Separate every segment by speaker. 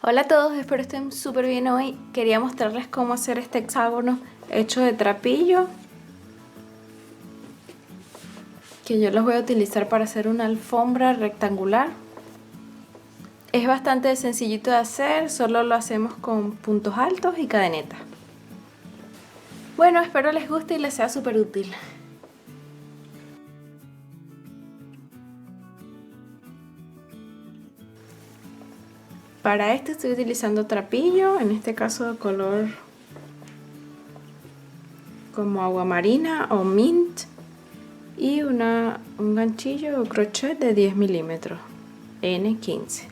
Speaker 1: Hola a todos, espero estén súper bien hoy. Quería mostrarles cómo hacer este hexágono hecho de trapillo, que yo los voy a utilizar para hacer una alfombra rectangular. Es bastante sencillito de hacer, solo lo hacemos con puntos altos y cadeneta. Bueno, espero les guste y les sea súper útil. Para este estoy utilizando trapillo, en este caso de color como agua marina o mint, y un ganchillo o crochet de 10 milímetros N15.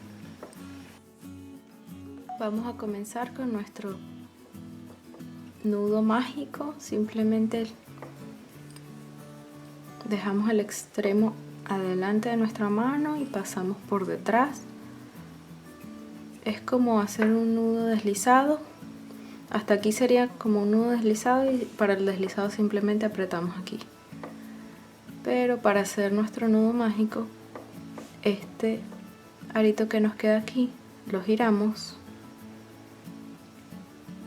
Speaker 1: Vamos a comenzar con nuestro nudo mágico. Simplemente dejamos el extremo adelante de nuestra mano y pasamos por detrás. Es como hacer un nudo deslizado. Hasta aquí sería como un nudo deslizado, y para el deslizado simplemente apretamos aquí. Pero para hacer nuestro nudo mágico, este arito que nos queda aquí lo giramos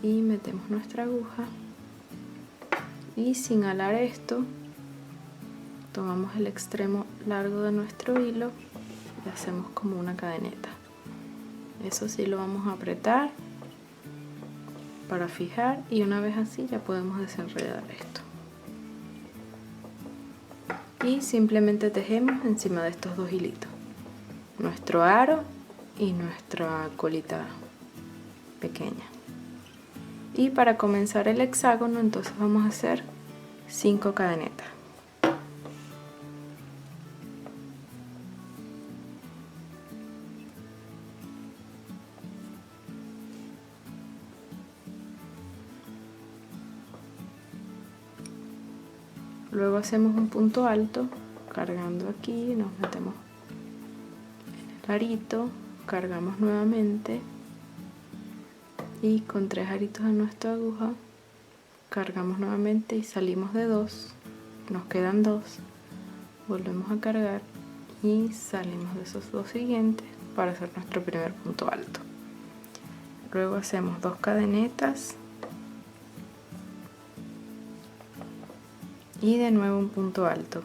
Speaker 1: y metemos nuestra aguja, y sin alar esto tomamos el extremo largo de nuestro hilo y hacemos como una cadeneta. Eso sí lo vamos a apretar para fijar, y una vez así ya podemos desenredar esto y simplemente tejemos encima de estos dos hilitos nuestro aro y nuestra colita pequeña. Y para comenzar el hexágono, entonces vamos a hacer 5 cadenetas. Luego hacemos un punto alto, cargando aquí, nos metemos en el arito, cargamos nuevamente y con 3 aritos en nuestra aguja cargamos nuevamente y salimos de 2, nos quedan 2, volvemos a cargar y salimos de esos 2 siguientes para hacer nuestro primer punto alto. Luego hacemos 2 cadenetas y de nuevo un punto alto.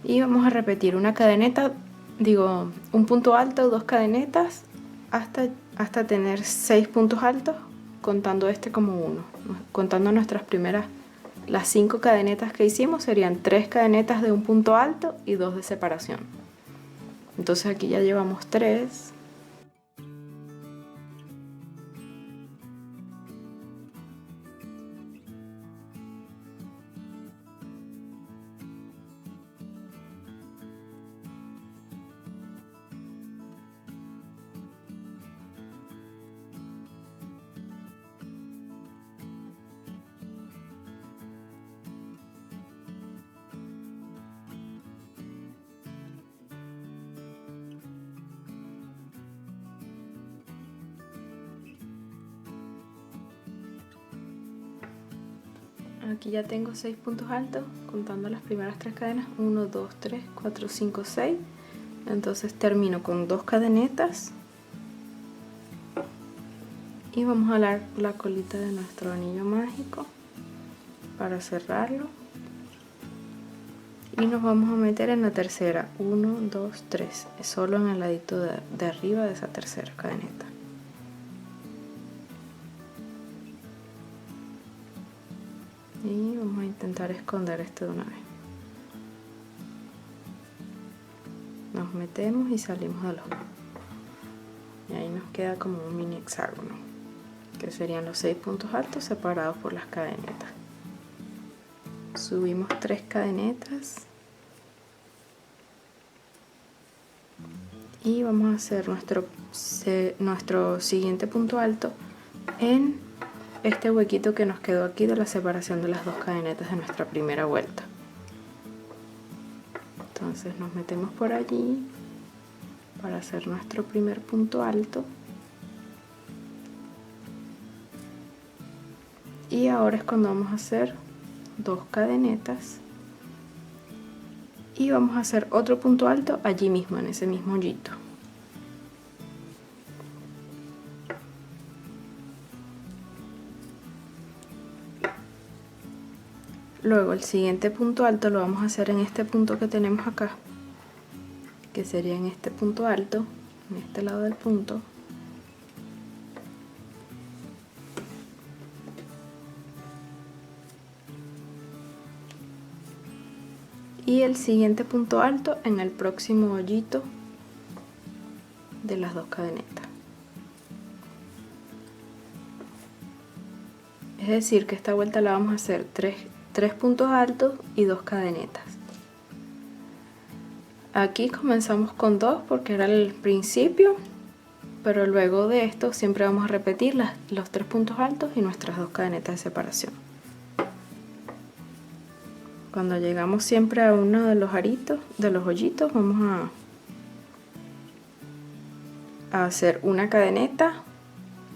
Speaker 1: Y vamos a repetir una cadeneta, un punto alto, 2 cadenetas, hasta tener 6 puntos altos, contando este como uno. Contando nuestras primeras, las 5 cadenetas que hicimos serían 3 cadenetas de un punto alto y 2 de separación. Entonces aquí ya llevamos 3. Aquí ya tengo 6 puntos altos, contando las primeras 3 cadenas, 1, 2, 3, 4, 5, 6. Entonces termino con 2 cadenetas y vamos a alar la colita de nuestro anillo mágico para cerrarlo, y nos vamos a meter en la tercera, 1, 2, 3, solo en el ladito de arriba de esa tercera cadeneta. Y vamos a intentar esconder esto de una vez. Nos metemos y salimos de los, y ahí nos queda como un mini hexágono, que serían los 6 puntos altos separados por las cadenetas. Subimos 3 cadenetas y vamos a hacer nuestro siguiente punto alto en este huequito que nos quedó aquí de la separación de las 2 cadenetas de nuestra primera vuelta. Entonces nos metemos por allí para hacer nuestro primer punto alto Y ahora es cuando vamos a hacer 2 cadenetas y vamos a hacer otro punto alto allí mismo, en ese mismo hoyito. Luego el siguiente punto alto lo vamos a hacer en este punto que tenemos acá, que sería en este punto alto, en este lado del punto. Y el siguiente punto alto en el próximo hoyito de las 2 cadenetas. Es decir, que esta vuelta la vamos a hacer 3 puntos altos y 2 cadenetas. Aquí comenzamos con 2 porque era el principio, pero luego de esto siempre vamos a repetir los 3 puntos altos y nuestras 2 cadenetas de separación. Cuando llegamos siempre a uno de los aritos, de los hoyitos, vamos a hacer una cadeneta,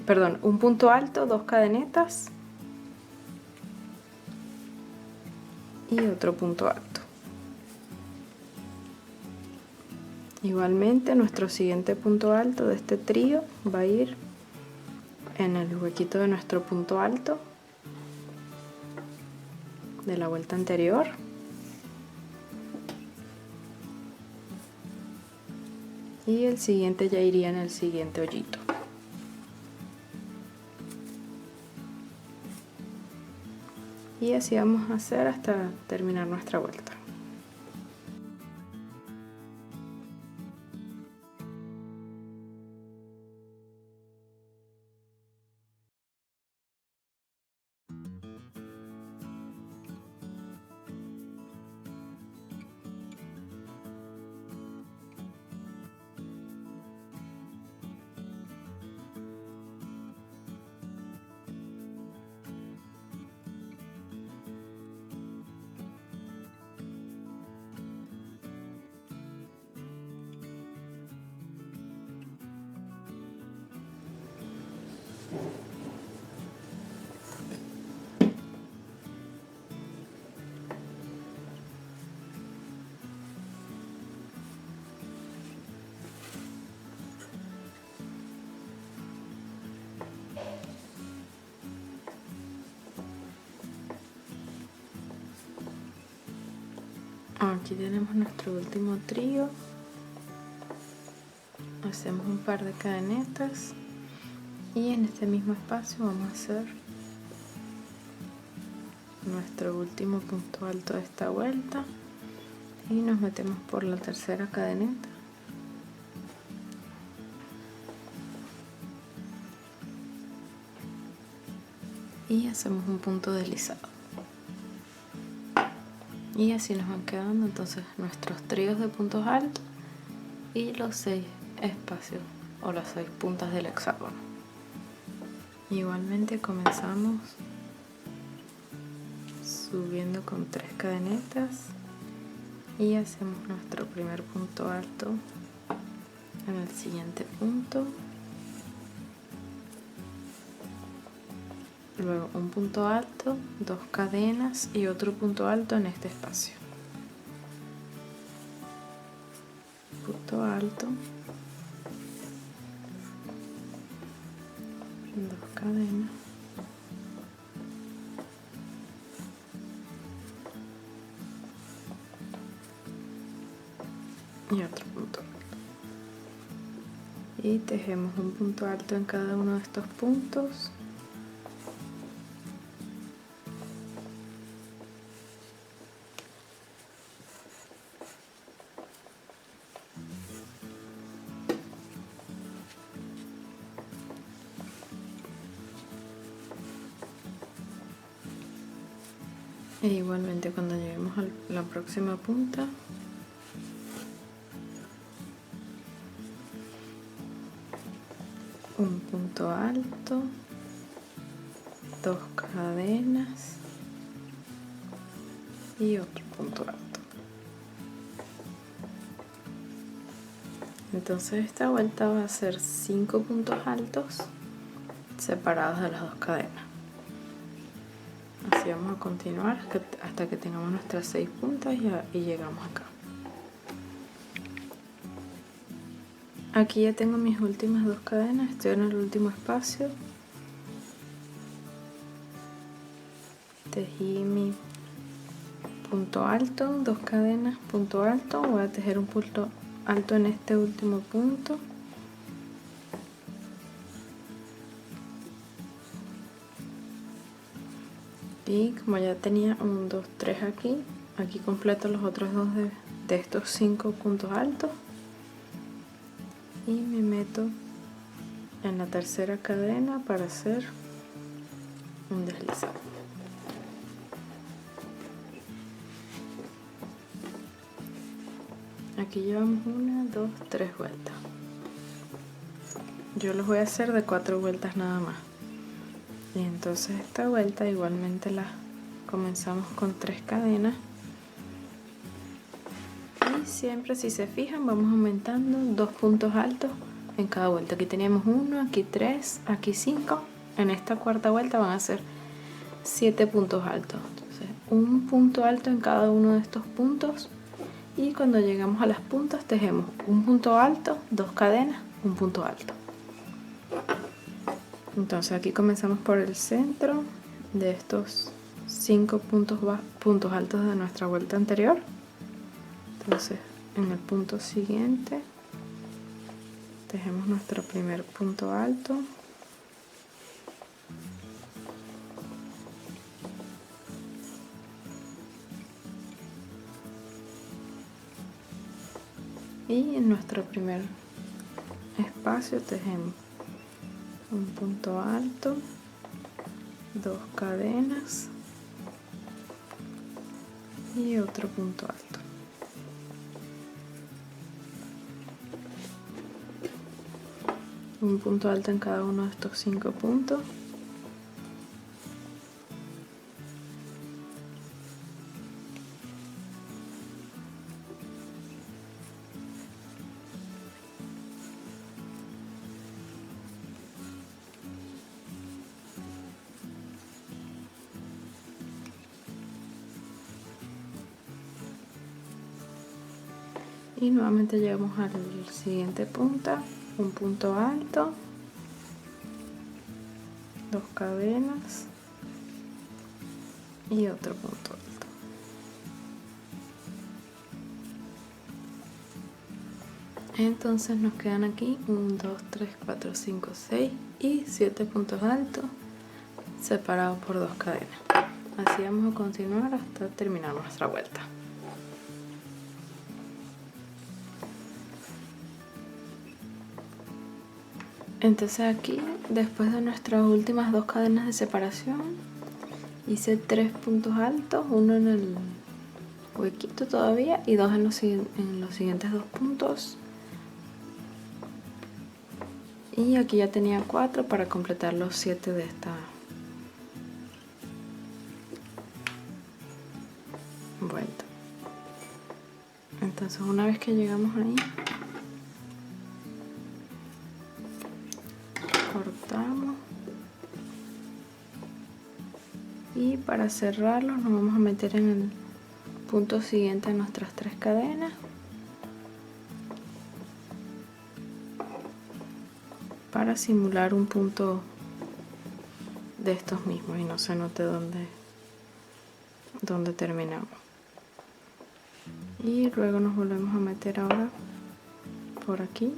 Speaker 1: perdón, un punto alto, 2 cadenetas y otro punto alto. Igualmente nuestro siguiente punto alto de este trío va a ir en el huequito de nuestro punto alto de la vuelta anterior. Y el siguiente ya iría en el siguiente hoyito. Y así vamos a hacer hasta terminar nuestra vuelta. Aquí tenemos nuestro último trío. Hacemos un par de cadenetas y en este mismo espacio vamos a hacer nuestro último punto alto de esta vuelta y nos metemos por la tercera cadeneta y hacemos un punto deslizado. Y así nos van quedando entonces nuestros tríos de puntos altos y los 6 espacios o las 6 puntas del hexágono. Igualmente comenzamos subiendo con 3 cadenetas y hacemos nuestro primer punto alto en el siguiente punto. Luego un punto alto, 2 cadenas y otro punto alto en este espacio. Punto alto, 2 cadenas y otro punto alto. Y tejemos un punto alto en cada uno de estos puntos. E igualmente cuando lleguemos a la próxima punta un punto alto, 2 cadenas y otro punto alto. Entonces esta vuelta va a ser 5 puntos altos separados de las 2 cadenas. Así vamos a continuar hasta que tengamos nuestras 6 puntas y llegamos acá. Aquí ya tengo mis últimas 2 cadenas, estoy en el último espacio. Tejí mi punto alto, 2 cadenas, punto alto, voy a tejer un punto alto en este último punto. Y como ya tenía 1, 2, 3 aquí, aquí completo los otros 2 de estos 5 puntos altos. Y me meto en la tercera cadena para hacer un deslizado. Aquí llevamos 1, 2, 3 vueltas. Yo los voy a hacer de 4 vueltas nada más. Y entonces esta vuelta igualmente la comenzamos con 3 cadenas. Y siempre, si se fijan, vamos aumentando 2 puntos altos en cada vuelta. Aquí teníamos 1, aquí 3, aquí 5. En esta cuarta vuelta van a ser 7 puntos altos. Entonces, un punto alto en cada uno de estos puntos. Y cuando llegamos a las puntas, tejemos un punto alto, 2 cadenas, un punto alto. Entonces aquí comenzamos por el centro de estos 5 puntos altos de nuestra vuelta anterior. Entonces en el punto siguiente tejemos nuestro primer punto alto. Y en nuestro primer espacio tejemos un punto alto, 2 cadenas y otro punto alto. Un punto alto en cada uno de estos 5 puntos. Y nuevamente llegamos al siguiente punta, un punto alto, 2 cadenas y otro punto alto. Entonces nos quedan aquí 1, 2, 3, 4, 5, 6 y 7 puntos altos separados por 2 cadenas. Así vamos a continuar hasta terminar nuestra vuelta. Entonces aquí, después de nuestras últimas 2 cadenas de separación, hice 3 puntos altos, uno en el huequito todavía y 2 en los siguientes 2 puntos. Y aquí ya tenía 4 para completar los 7 de esta vuelta. Entonces una vez que llegamos ahí, cortamos y para cerrarlo nos vamos a meter en el punto siguiente de nuestras 3 cadenas para simular un punto de estos mismos y no se note dónde terminamos. Y luego nos volvemos a meter ahora por aquí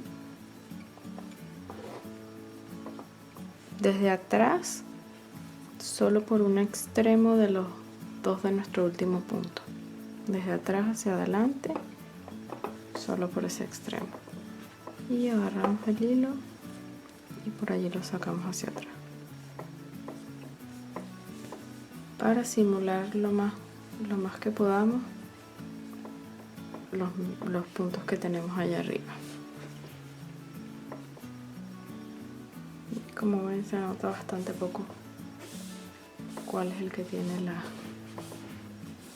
Speaker 1: desde atrás, solo por un extremo de los 2 de nuestro último punto, desde atrás hacia adelante, solo por ese extremo, y agarramos el hilo y por allí lo sacamos hacia atrás para simular lo más que podamos los puntos que tenemos allá arriba. Como ven, se nota bastante poco cuál es el que tiene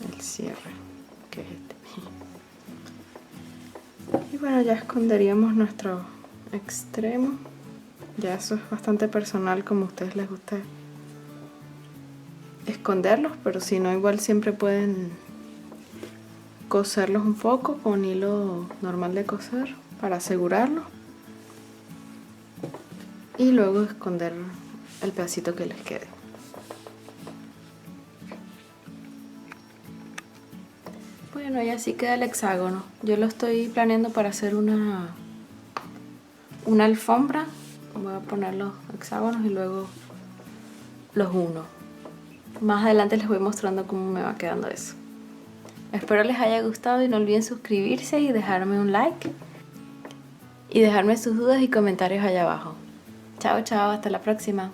Speaker 1: el cierre, que es este. Y bueno, ya esconderíamos nuestro extremo. Ya eso es bastante personal, como a ustedes les guste esconderlos, pero si no, igual siempre pueden coserlos un poco con hilo normal de coser para asegurarlo, y luego esconder el pedacito que les quede. Bueno, y así queda el hexágono. Yo lo estoy planeando para hacer una alfombra. Voy a poner los hexágonos y luego los uno. Más adelante les voy mostrando cómo me va quedando eso. Espero les haya gustado y no olviden suscribirse y dejarme un like. Y dejarme sus dudas y comentarios allá abajo. Chao, chao, hasta la próxima.